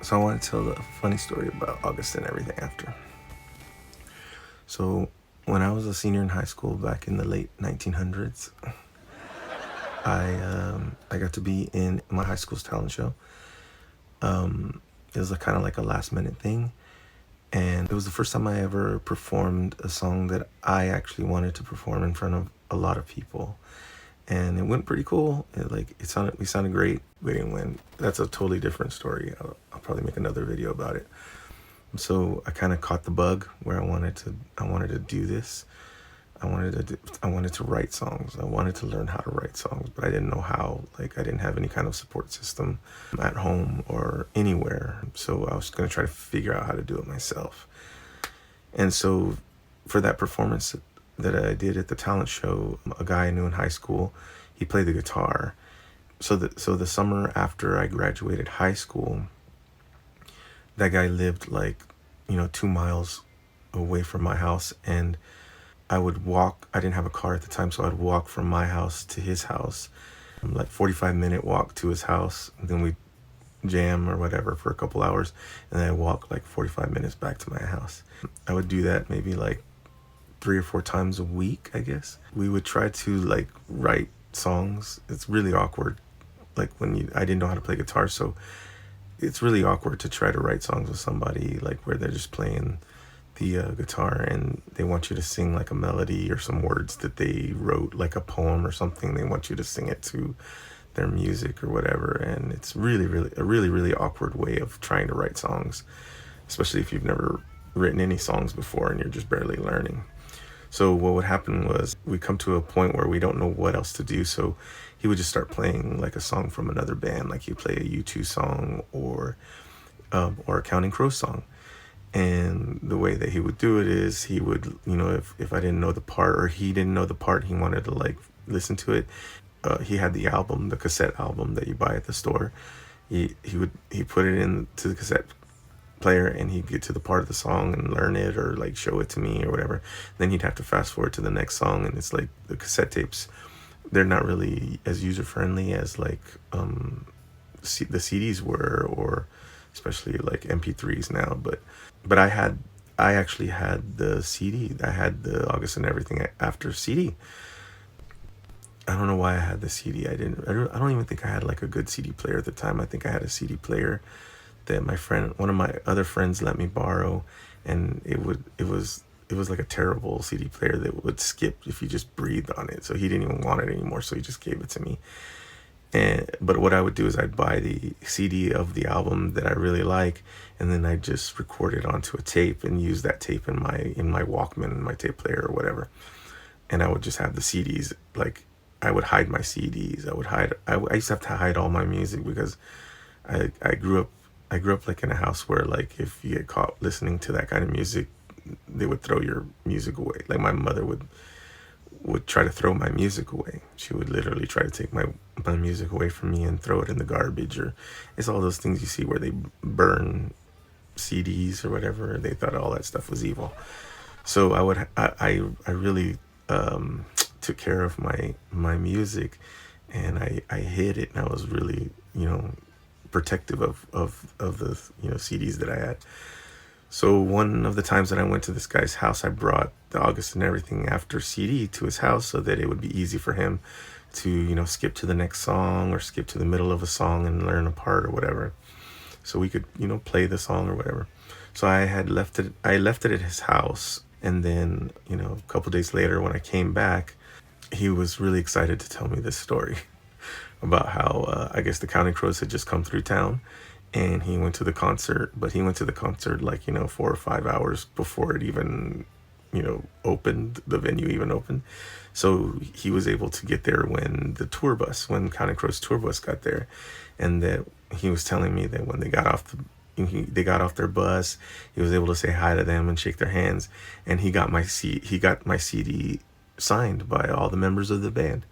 So I want to tell a funny story about August and everything after. So when I was a senior in high school back in the late 1900s, I got to be in my high school's talent show. It was kind of like a last minute thing, and it was the first time I ever performed a song that I actually wanted to perform in front of a lot of people, and it went pretty cool. We sounded great. We didn't win. That's a totally different story. I'll probably make another video about it. So I kind of caught the bug where I wanted to do this. I wanted to write songs. I wanted to learn how to write songs, but I didn't know how. Like, I didn't have any kind of support system at home or anywhere. So I was going to try to figure out how to do it myself. And so for that performance that I did at the talent show, a guy I knew in high school, he played the guitar. So the summer after I graduated high school, that guy lived 2 miles away from my house, and I would walk. I didn't have a car at the time, so I'd walk from my house to his house, like 45-minute walk to his house, and then we'd jam or whatever for a couple hours, and then I'd walk like 45 minutes back to my house. I would do that maybe like 3 or 4 times a week, I guess. We would try to write songs. It's really awkward, I didn't know how to play guitar, so it's really awkward to try to write songs with somebody where they're just playing the guitar and they want you to sing like a melody or some words that they wrote, like a poem or something. They want you to sing it to their music or whatever, and it's really awkward way of trying to write songs, especially if you've never written any songs before and you're just barely learning. So what would happen was we'd come to a point where we don't know what else to do, so he would just start playing like a song from another band, like he'd play a U2 song or a Counting Crows song. And the way that he would do it is he would, if I didn't know the part or he didn't know the part, he wanted to listen to it. He had the album, the cassette album that you buy at the store. He put it into the cassette player and he'd get to the part of the song and learn it or show it to me or whatever. Then he'd have to fast forward to the next song, and it's like the cassette tapes, they're not really as user friendly as the CDs were, or especially MP3s now. But I actually had the CD. I had the August and Everything After CD. I don't know why I had the CD. I don't even think I had a good CD player at the time. I think I had a CD player that one of my other friends let me borrow, and it was like a terrible CD player that would skip if you just breathed on it. So he didn't even want it anymore, so he just gave it to me. But what I would do is I'd buy the CD of the album that I really like, and then I'd just record it onto a tape and use that tape in my Walkman, in my tape player or whatever. And I would just have the CDs. I would hide my CDs. I used to have to hide all my music because I grew up in a house where if you get caught listening to that kind of music, they would throw your music away. My mother would try to throw my music away. She would literally try to take my music away from me and throw it in the garbage. Or it's all those things you see where they burn CDs or whatever. They thought all that stuff was evil. So I really took care of my music, and I hid it, and I was really protective of the CDs that I had. So one of the times that I went to this guy's house, I brought the August and Everything After CD to his house so that it would be easy for him to skip to the next song or skip to the middle of a song and learn a part or whatever, so we could play the song or whatever. So I left it at his house, and then a couple days later when I came back, he was really excited to tell me this story about how I guess the Counting Crows had just come through town, and he went to the concert. But he went to the concert 4 or 5 hours before it even opened, the venue even opened. So he was able to get there when Counting Crows tour bus got there, and that he was telling me that when they got off their bus, he was able to say hi to them and shake their hands, and he got my CD signed by all the members of the band.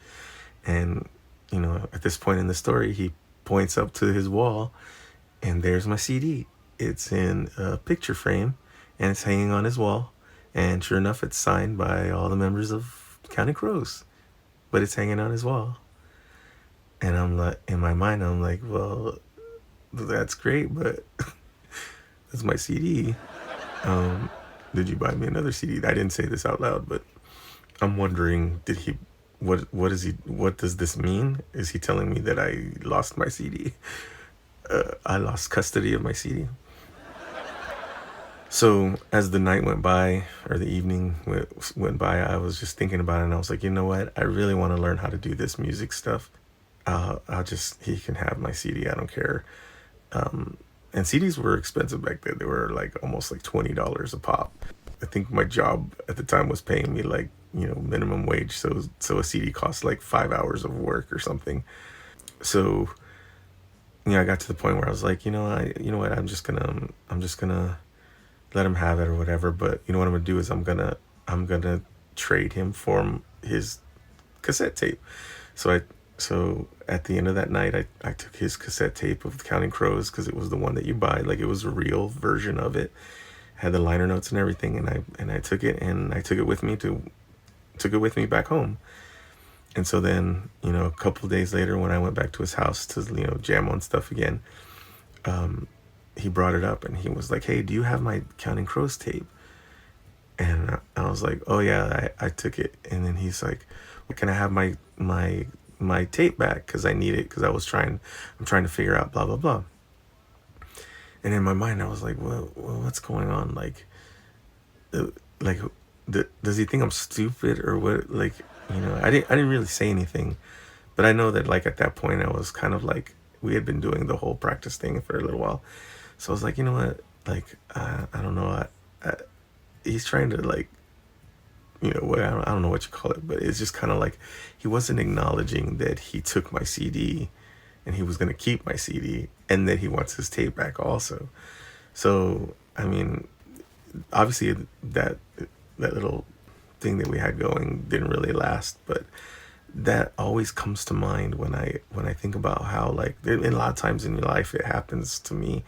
And at this point in the story, he points up to his wall, and there's my CD. It's in a picture frame, and it's hanging on his wall. And sure enough, it's signed by all the members of Counting Crows, but it's hanging on his wall. And I'm in my mind, I'm like, well, that's great, but that's my CD. Um, did you buy me another CD? I didn't say this out loud, but I'm wondering, did he? What is he? What does this mean? Is he telling me that I lost my CD? I lost custody of my CD. So as the night went by, or the evening went by, I was just thinking about it, and I was like, you know what? I really want to learn how to do this music stuff. I'll just he can have my CD. I don't care. And CDs were expensive back then. They were like almost like $20 a pop. I think my job at the time was paying me like minimum wage. So a CD cost like 5 hours of work or something. So I got to the point where I was like, you know what, I'm just gonna let him have it or whatever. But you know what I'm gonna do is I'm gonna trade him for his cassette tape. So at the end of that night, I took his cassette tape of Counting Crows, because it was the one that you buy, like it was a real version of it, had the liner notes and everything, and I took it, and I took it with me back home. And so then, a couple of days later, when I went back to his house to jam on stuff again, he brought it up and he was like, "Hey, do you have my Counting Crows tape?" And I was like, "Oh yeah, I took it." And then he's like, "Well, can I have my tape back, because I need it, because I'm trying to figure out blah blah blah." And in my mind, I was like, well, what's going on? Like, does he think I'm stupid or what? Like, I didn't really say anything, but I know that like at that point I was kind of like, we had been doing the whole practice thing for a little while, so I was like, you know what, like, I don't know, he's trying to like, what, I don't know what you call it, but it's just kind of like he wasn't acknowledging that he took my CD and he was going to keep my CD, and that he wants his tape back also. So I mean, obviously that little thing that we had going didn't really last, but that always comes to mind when I think about how, like, in a lot of times in your life it happens to me,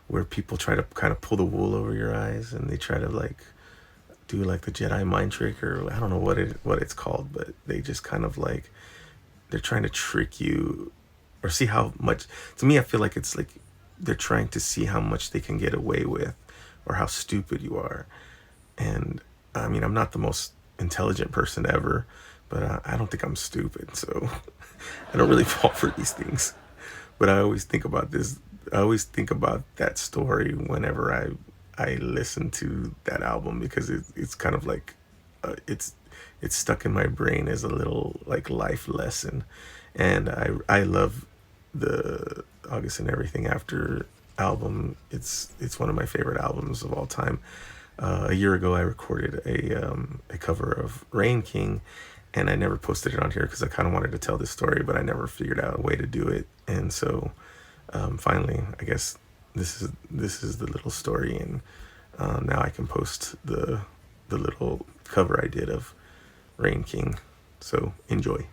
where people try to kind of pull the wool over your eyes, and they try to like do like the Jedi mind trick, or I don't know what it's called, but they just kind of like, they're trying to trick you, or see how much. To me, I feel like it's like they're trying to see how much they can get away with, or how stupid you are. And I mean, I'm not the most intelligent person ever, but I don't think I'm stupid, so I don't really fall for these things. But I always think about this. I always think about that story whenever I listen to that album, because it's kind of like, it's stuck in my brain as a little like life lesson. And I love the August and Everything After album. It's one of my favorite albums of all time. A year ago, I recorded a cover of Rain King, and I never posted it on here because I kind of wanted to tell this story, but I never figured out a way to do it. And so finally, I guess this is the little story, and now I can post the little cover I did of Rain King. So enjoy.